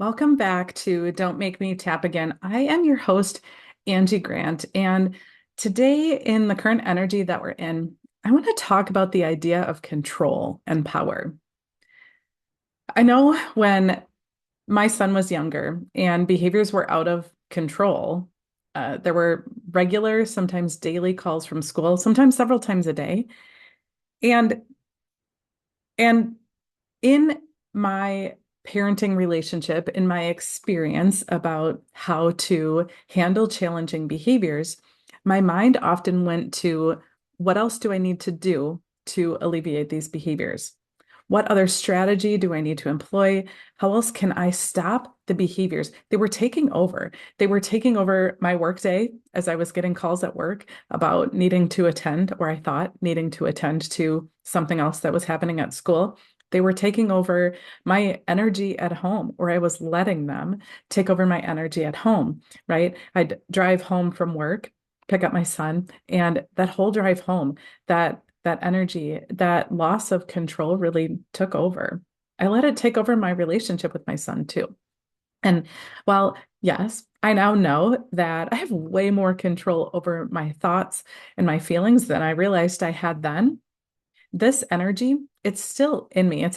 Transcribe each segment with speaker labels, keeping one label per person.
Speaker 1: Welcome back to Don't Make Me Tap Again. I am your host, Angie Grant. And today, in the current energy that we're in, I want to talk about the idea of control and power. I know when my son was younger and behaviors were out of control, there were regular, sometimes daily calls from school, sometimes several times a day. And and in my parenting relationship, in my experience about how to handle challenging behaviors, my mind often went to what else do I need to do to alleviate these behaviors? What other strategy do I need to employ? How else can I stop the behaviors? They were taking over. They were taking over my workday as I was getting calls at work about needing to attend, or I thought needing to attend to something else that was happening at school. They were taking over my energy at home, or I was letting them take over my energy at home, right? I'd drive home from work, pick up my son, and that whole drive home, that energy, that loss of control really took over. I let it take over my relationship with my son too. And while, yes, I now know that I have way more control over my thoughts and my feelings than I realized I had then, this energy, it's still in me. It's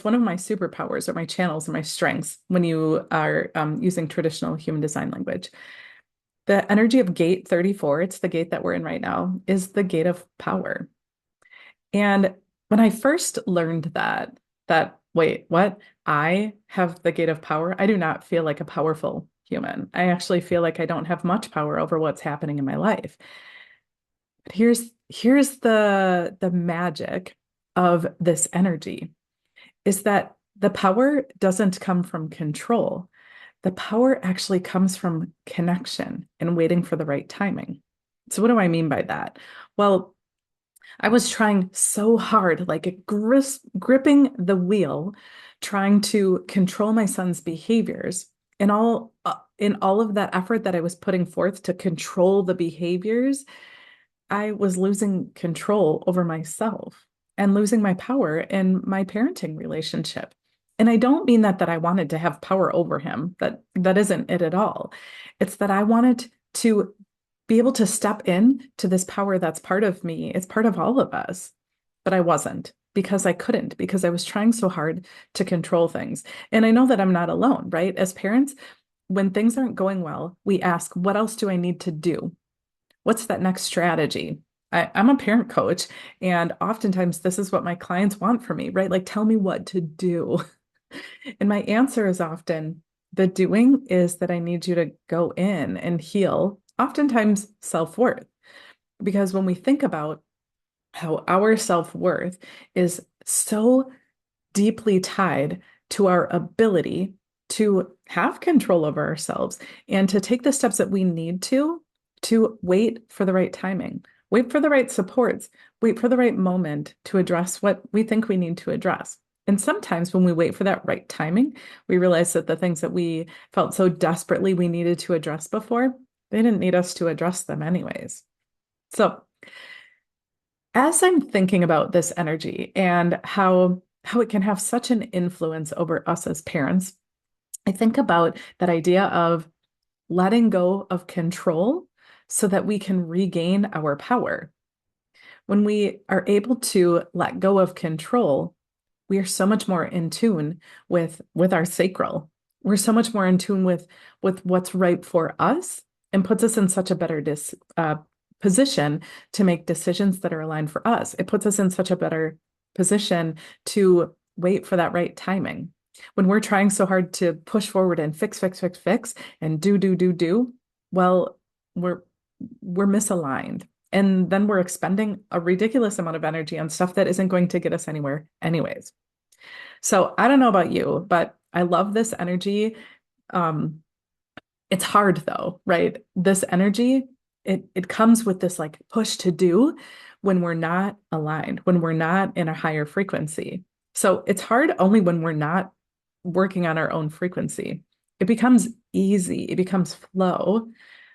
Speaker 1: one of my superpowers or my channels or my strengths when you are using traditional human design language. The energy of gate 34, it's the gate that we're in right now, is the gate of power. And when I first learned that, wait, what? I have the gate of power. I do not feel like a powerful human. I actually feel like I don't have much power over what's happening in my life. But here's the magic of this energy is that the power doesn't come from control. The power actually comes from connection and waiting for the right timing. So what do I mean by that? Well, I was trying so hard, like gripping the wheel, trying to control my son's behaviors. In all of that effort that I was putting forth to control the behaviors, I was losing control over myself and losing my power in my parenting relationship. And I don't mean that I wanted to have power over him. That isn't it at all. It's that I wanted to be able to step in to this power that's part of me. It's part of all of us. But I wasn't because I couldn't, because I was trying so hard to control things. And I know that I'm not alone, right? As parents, when things aren't going well, we ask, what else do I need to do? What's that next strategy? I'm a parent coach, and oftentimes this is what my clients want from me, right? Like, tell me what to do. And my answer is often the doing is that I need you to go in and heal, oftentimes self-worth. Because when we think about how our self-worth is so deeply tied to our ability to have control over ourselves and to take the steps that we need to wait for the right timing, wait for the right supports, wait for the right moment to address what we think we need to address. And sometimes when we wait for that right timing, we realize that the things that we felt so desperately we needed to address before, they didn't need us to address them anyways. So as I'm thinking about this energy and how it can have such an influence over us as parents, I think about that idea of letting go of control so that we can regain our power. When we are able to let go of control, we are so much more in tune with our sacral. We're so much more in tune with what's right for us and puts us in such a better position to make decisions that are aligned for us. It puts us in such a better position to wait for that right timing. When we're trying so hard to push forward and fix, and do, well, we're we're misaligned. And then we're expending a ridiculous amount of energy on stuff that isn't going to get us anywhere anyways. So I don't know about you, but I love this energy. Um, it's hard though, right? This energy, it comes with this like push to do when we're not aligned, when we're not in a higher frequency. So it's hard only when we're not working on our own frequency. It becomes easy, it becomes flow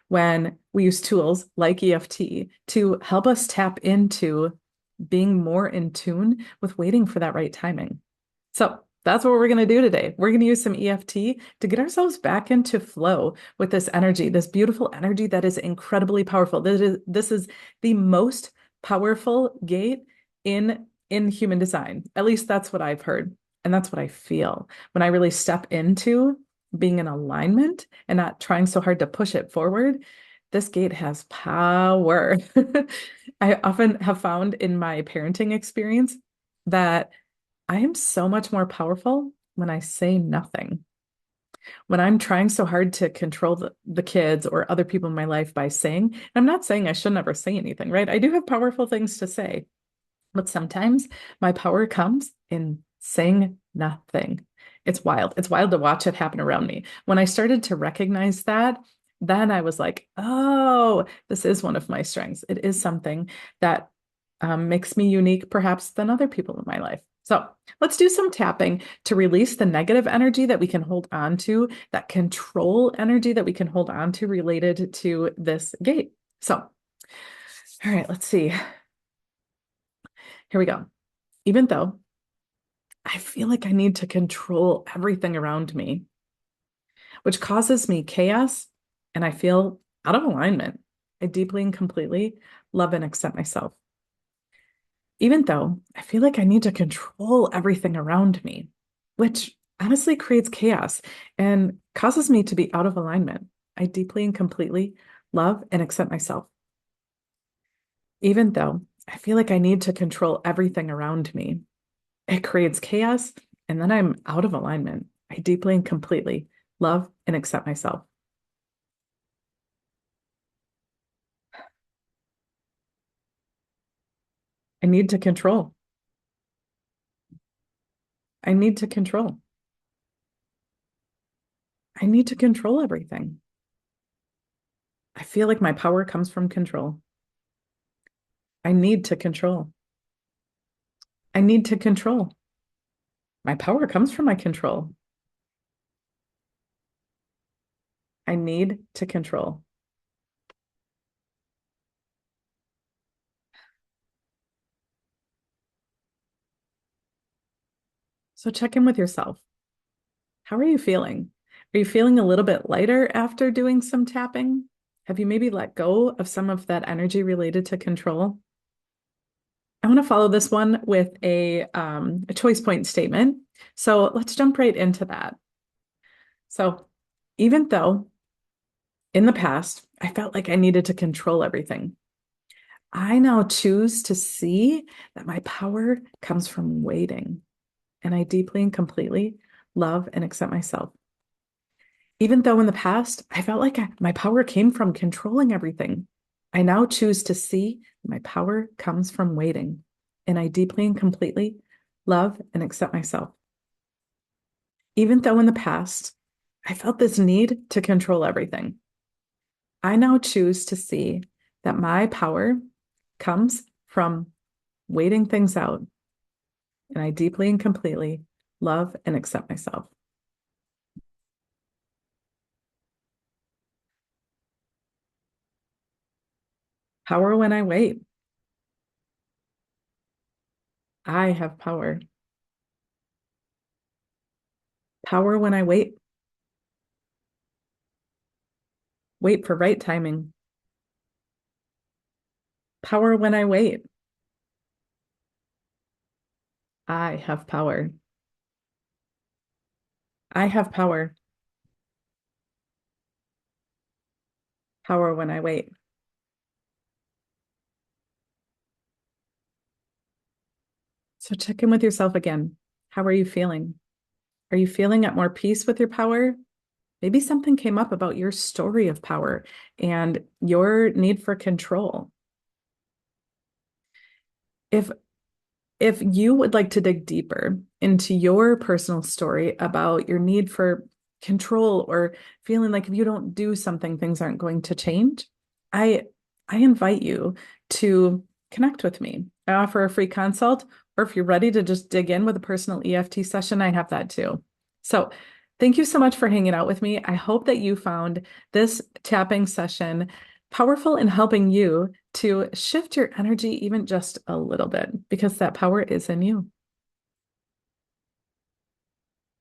Speaker 1: when we use tools like EFT to help us tap into being more in tune with waiting for that right timing. So That's what we're going to do today. We're going to use some EFT to get ourselves back into flow with this energy, this beautiful energy that is incredibly powerful. This is the most powerful gate in human design. At least that's what I've heard. And that's what I feel when I really step into being in alignment and not trying so hard to push it forward. This gate has power. I often have found in my parenting experience that I am so much more powerful when I say nothing. When I'm trying so hard to control the kids or other people in my life by saying, and I'm not saying I should never say anything, right? I do have powerful things to say, but sometimes my power comes in saying nothing. It's wild. It's wild to watch it happen around me. When I started to recognize that, then I was like, oh, this is one of my strengths. It is something that makes me unique, perhaps, than other people in my life. So let's do some tapping to release the negative energy that we can hold on to, that control energy that we can hold on to related to this gate. So, all right, let's see. Here we go. Even though I feel like I need to control everything around me, which causes me chaos and I feel out of alignment. I deeply and completely love and accept myself. Even though I feel like I need to control everything around me, which honestly creates chaos and causes me to be out of alignment. I deeply and completely love and accept myself. Even though I feel like I need to control everything around me, it creates chaos and then I'm out of alignment. I deeply and completely love and accept myself. I need to control. I need to control. I need to control everything. I feel like my power comes from control. I need to control. I need to control. My power comes from my control. I need to control. So check in with yourself. How are you feeling? Are you feeling a little bit lighter after doing some tapping? Have you maybe let go of some of that energy related to control? I want to follow this one with a choice point statement. So let's jump right into that. So even though in the past I felt like I needed to control everything, I now choose to see that my power comes from waiting, and I deeply and completely love and accept myself. Even though in the past I felt like my power came from controlling everything, I now choose to see my power comes from waiting, and I deeply and completely love and accept myself. Even though in the past I felt this need to control everything, I now choose to see that my power comes from waiting things out, and I deeply and completely love and accept myself. Power when I wait. I have power. Power when I wait. Wait for right timing. Power when I wait. I have power. I have power. Power when I wait. So check in with yourself again. How are you feeling? Are you feeling at more peace with your power? Maybe something came up about your story of power and your need for control. If if you would like to dig deeper into your personal story about your need for control or feeling like if you don't do something, things aren't going to change, I I invite you to connect with me. I offer a free consult, or if you're ready to just dig in with a personal EFT session, I have that too. So thank you so much for hanging out with me. I hope that you found this tapping session powerful in helping you to shift your energy even just a little bit because that power is in you.